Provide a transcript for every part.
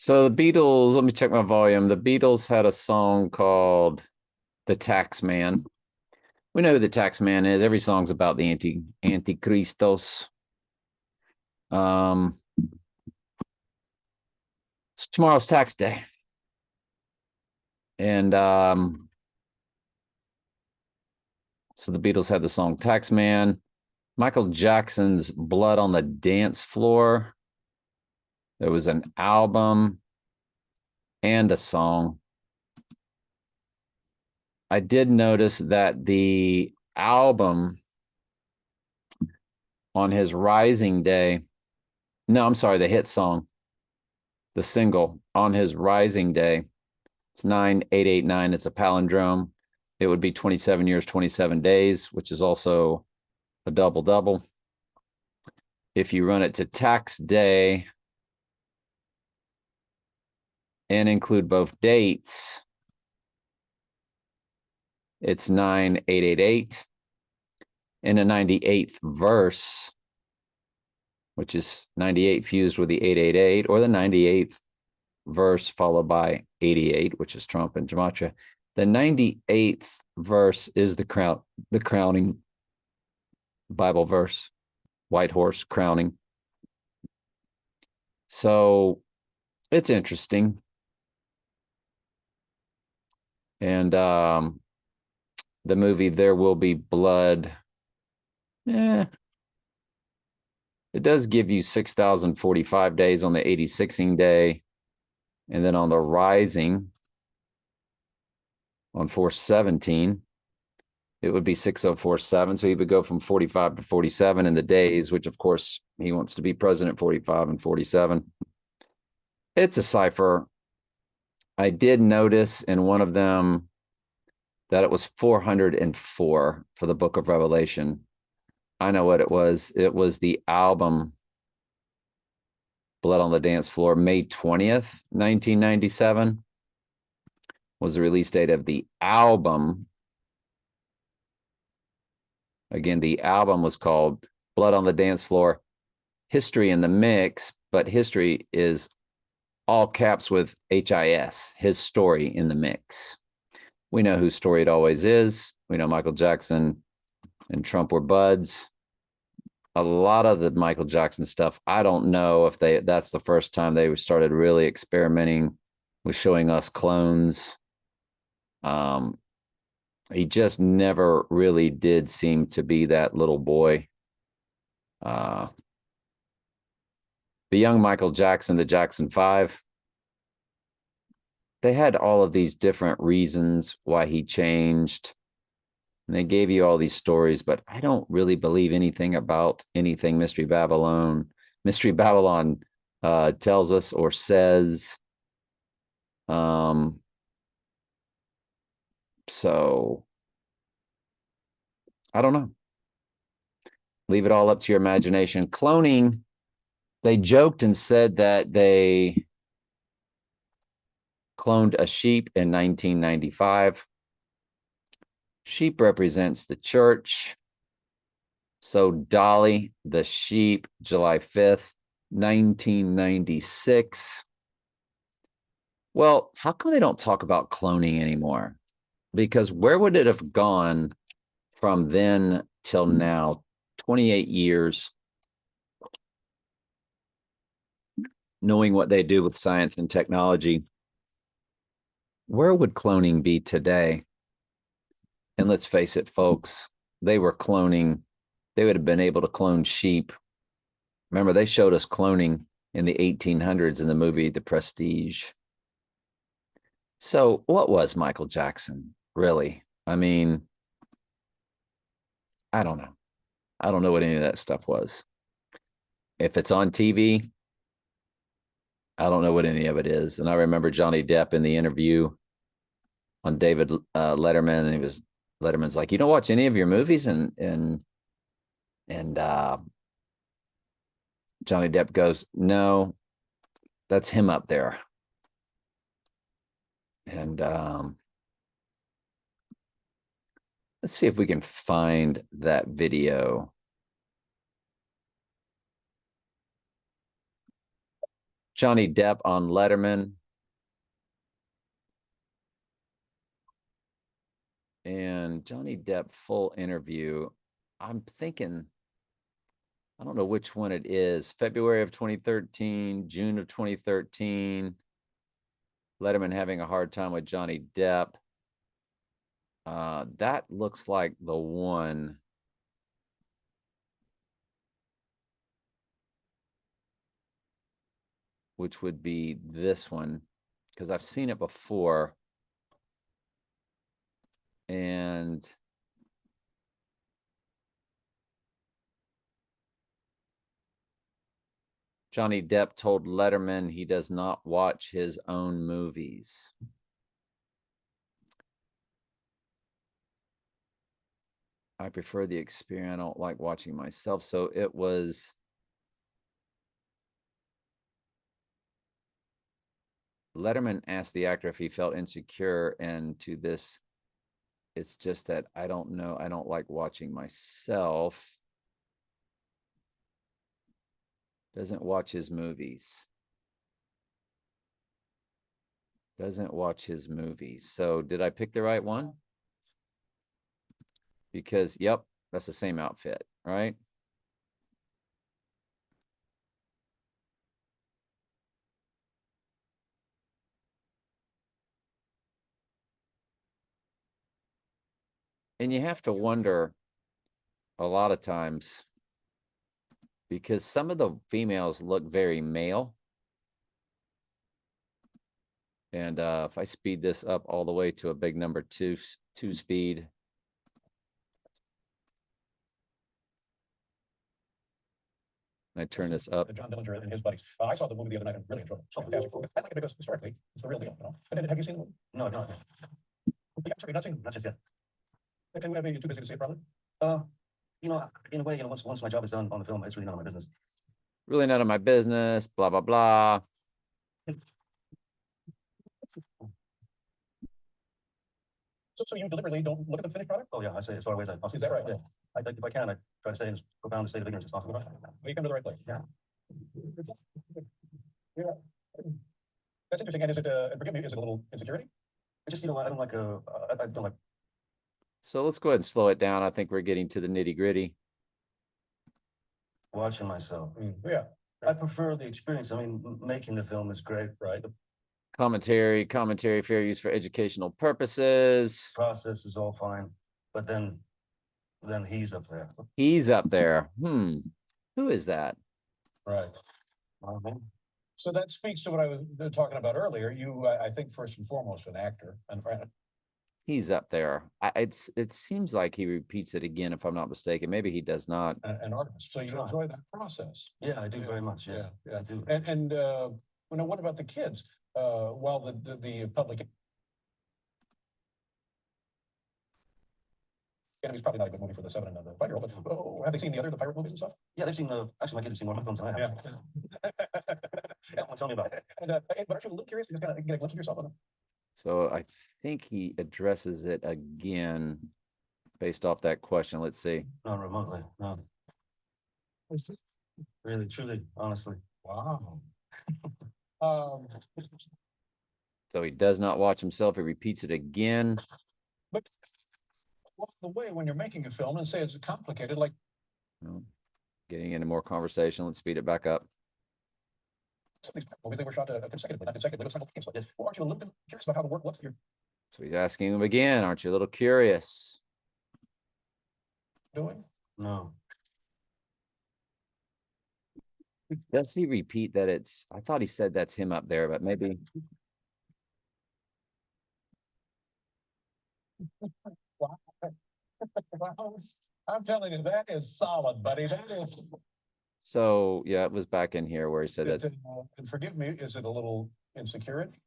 So the Beatles, let me check my volume. The Beatles had a song called The Taxman. We know who the Taxman is. Every song's about the Antichristos. Um, it's tomorrow's tax day. And so the Beatles had the song Taxman. Michael Jackson's Blood on the Dance Floor. There was an album and a song. I did notice that the album on his Rising Day, no, I'm sorry, the hit song, the single on his Rising Day, it's 9889. It's a palindrome. It would be 27 years, 27 days, which is also a double double. If you run it to tax day and include both dates, it's 9888. In a 98th verse, which is 98 fused with the 888, or the 98th verse followed by 88, which is Trump and Gematria. The 98th verse is the crowning Bible verse, white horse crowning. So it's interesting. And the movie There Will Be Blood, it does give you 6,045 days on the 86ing day. And then on the rising, on 417, it would be 6047. So he would go from 45 to 47 in the days, which of course he wants to be president 45 and 47. It's a cipher. I did notice in one of them that it was 404 for the book of Revelation. I know what it was. It was the album Blood on the Dance Floor, May 20th, 1997 was the release date of the album. Again, the album was called Blood on the Dance Floor, History in the Mix, but history is all caps with HIS, his story in the mix. We know whose story it always is. We know Michael Jackson and Trump were buds. A lot of the Michael Jackson stuff, I don't know if that's the first time they started really experimenting with showing us clones. He just never really did seem to be that little boy. The young Michael Jackson, the Jackson 5, they had all of these different reasons why he changed. And they gave you all these stories, but I don't really believe anything about anything Mystery Babylon tells us or says. So I don't know. Leave it all up to your imagination. Cloning, they joked and said that they cloned a sheep in 1995. Sheep represents the church. So Dolly, the sheep, July 5th, 1996. Well, how come they don't talk about cloning anymore? Because where would it have gone from then till now? 28 years, knowing what they do with science and technology. Where would cloning be today? And let's face it, folks, they were cloning. They would have been able to clone sheep. Remember, they showed us cloning in the 1800s in the movie The Prestige. So what was Michael Jackson, really? I mean, I don't know. I don't know what any of that stuff was. If it's on TV, I don't know what any of it is. And I remember Johnny Depp in the interview on David Letterman, and Letterman's like, "You don't watch any of your movies?" And Johnny Depp goes, "No, that's him up there." And let's see if we can find that video. Johnny Depp on Letterman. And Johnny Depp full interview. I'm thinking, I don't know which one it is. February of 2013, June of 2013. Letterman having a hard time with Johnny Depp. That looks like the one. Which would be this one, because I've seen it before. And Johnny Depp told Letterman he does not watch his own movies. I prefer the experience. I don't like watching myself. So it was Letterman asked the actor if he felt insecure, and to this, it's just that I don't know. I don't like watching myself. Doesn't watch his movies. Doesn't watch his movies. So did I pick the right one? Because, yep, that's the same outfit, right? And you have to wonder a lot of times, because some of the females look very male. And if I speed this up all the way to a big number two speed. I turn this up. John Dillinger and his buddies. I saw the movie the other night and really enjoyed it. So fantastic. I like it because historically it's the real deal. You know? And then, have you seen the movie? No, no. Yeah, sorry, not seen it. Not just yet. Okay, I mean, you're too busy to see it, probably. You know, in a way, once my job is done on the film, it's really none of my business. Really none of my business, blah, blah, blah. So you deliberately don't look at the finished product? Oh yeah, I say as far away as I possibly. Is that right? Yeah. If I can, I try to stay in as profound a state of ignorance as possible. Well, you come to the right place. Yeah. Yeah. That's interesting. And is it, and forgive me, is it a little insecurity? I just, I don't like, I don't like. So let's go ahead and slow it down. I think we're getting to the nitty gritty. Watching myself. Yeah. I prefer the experience. I mean, making the film is great, Right. Commentary, fair use for educational purposes. The process is all fine, but then he's up there. He's up there. Who is that? Right. So that speaks to what I was talking about earlier. You, I think, first and foremost, an actor, and He's up there. It seems like he repeats it again, if I'm not mistaken. Maybe he does not. an artist. So you enjoy that process. Yeah, I do very much. Yeah, Yeah. I do. And what about the kids? While the public Enemy's probably not a good movie for the 7 and the 5-year-old, but have they seen the pirate movies and stuff? Yeah, they've seen. Actually, my kids have seen more of my films than I have. Yeah. Tell me about it. And, but aren't you a little curious? You just kind of get a glimpse of yourself on it. So I think he addresses it again based off that question. Let's see. Not remotely. No. Really, truly, honestly. Wow. So he does not watch himself. He repeats it again. But the way when you're making a film and say it's complicated, like Getting into more conversation. Let's speed it back up. some of these movies, they were shot consecutively, not consecutively, but simultaneously. Yes. Well, aren't you a little bit curious about how the work looks that you're So he's asking him again, aren't you a little curious? doing? No. Does he repeat that it's, I thought he said that's him up there, but maybe. Wow. I'm telling you, that is solid, buddy. That is. So yeah, it was back in here where he said that And forgive me, is it a little insecurity?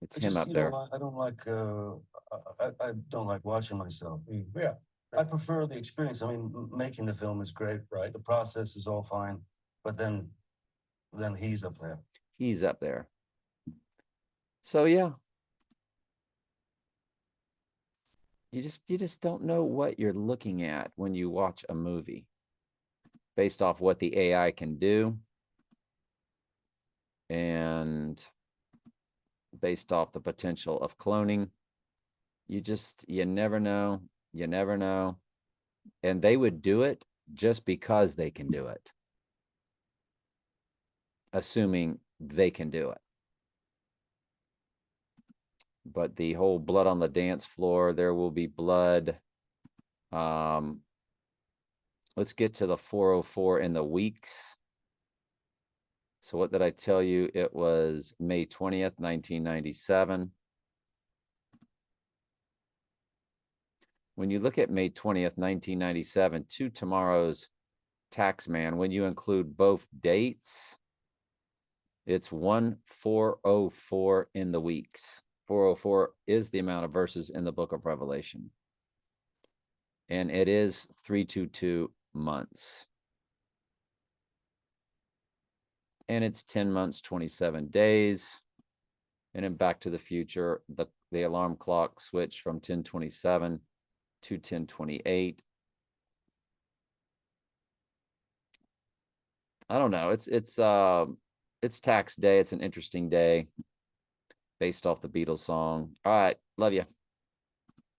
it's I him just, up there. I don't like. I don't like watching myself. Yeah. I prefer the experience. I mean, making the film is great, Right. The process is all fine, but then he's up there. He's up there. So yeah. You just don't know what you're looking at when you watch a movie based off what the AI can do. and based off the potential of cloning. You never know. You never know. And they would do it just because they can do it. Assuming they can do it. But the whole blood on the dance floor, there will be blood. Let's get to the 404 in the weeks. So what did I tell you? It was May 20th, 1997. When you look at May 20th, 1997, to tomorrow's Taxman, when you include both dates, it's 1404 in the weeks. 404 is the amount of verses in the book of Revelation. And it is 322 months. And it's 10 months, 27 days. And in Back to the Future, the alarm clock switched from 1027 to 1028. I don't know. It's tax day. It's an interesting day based off the Beatles song. All right. Love you.